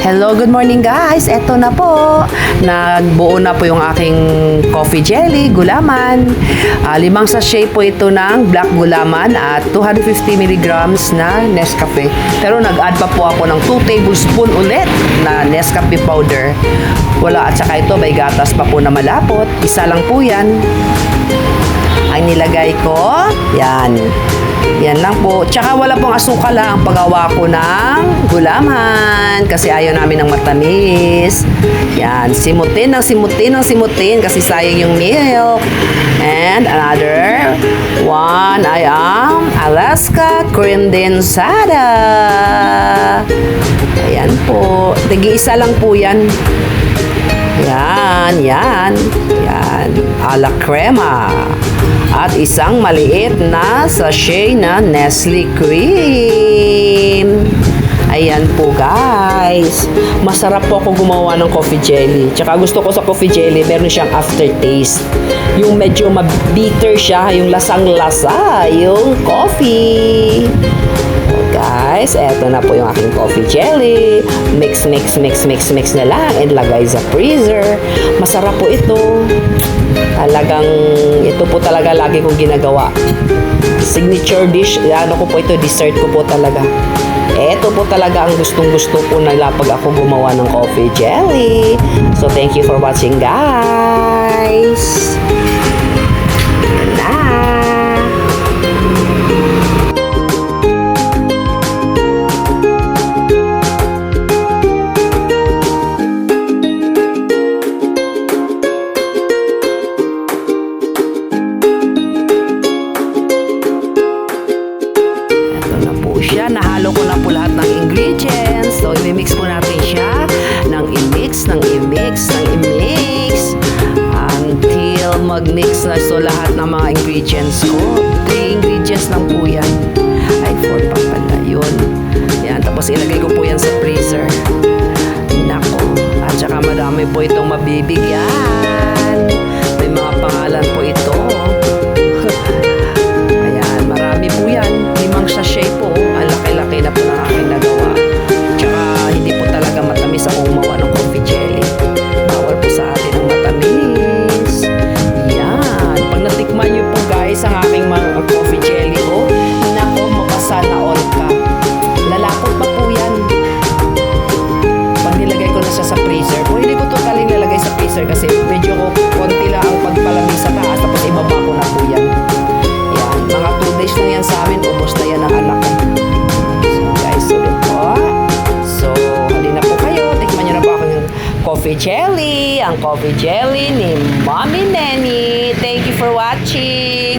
Hello, good morning guys. Eto na po. Nagbuo na po yung aking coffee jelly, gulaman. 5 sachet po ito ng black gulaman at 250 milligrams na Nescafe. Pero nag-add pa po ako ng 2 tablespoon ulit na Nescafe powder. Wala, at saka ito may gatas pa po na malapot. Isa lang po yan. Ang nilagay ko, yan. Yan lang po. Tsaka wala pong asukal lang ang paggawa ko ng gulaman. Kasi ayaw namin ng matamis. Yan. Simutin kasi sayang yung milk. And another one ay ang Alaska Condensada. Ayan po. Tigi-isa lang po yan. Yan. Ala crema. At isang maliit na sachet na Nestle cream. Ayan po guys. Masarap po ako gumawa ng coffee jelly. Tsaka gusto ko sa coffee jelly, meron siyang aftertaste. Yung medyo bitter siya, yung lasang-lasa, yung coffee. Guys, eto na po yung aking coffee jelly. Mix na lang and lagay sa freezer. Masarap po ito. Talagang ito po talaga lagi kong ginagawa. Signature dish, ano ko po ito, dessert ko po talaga. Ito po talaga ang gustong-gusto po nila pag ako gumawa ng coffee jelly. So thank you for watching guys. Siya, nahalo ko na po lahat ng ingredients. So, i-mix po natin siya i-mix until mag-mix na so lahat ng mga ingredients ko. 3 ingredients lang po yan. Ay, 4 pa pala. Yun. Yan. Tapos, ilagay ko po yan sa freezer. Nako. At saka madami po itong mabibigyan. May mga pangalan po ito. Ayan. Marami po yan. 5 sachet po. Laki na po ng aking nagawa. Tsaka hindi po talaga matamis ako gumawa ng coffee jelly. Bawal po sa atin ang matamis. Yan. Pag natikman nyo po guys ang aking mga coffee jelly ko, nako, mapasa na all ka. Lalapot pa po yan. Pag nilagay ko na siya sa freezer, hindi ko totaling nilagay sa freezer kasi medyo konti lang ang pagpalamig sa taas tapos ibaba ko na po yan. Yan. Mga 2 days lang yan sa amin. Ubos na yan ang anak ko. Coffee jelly, ang coffee jelly ni Mommy Nenny. Thank you for watching.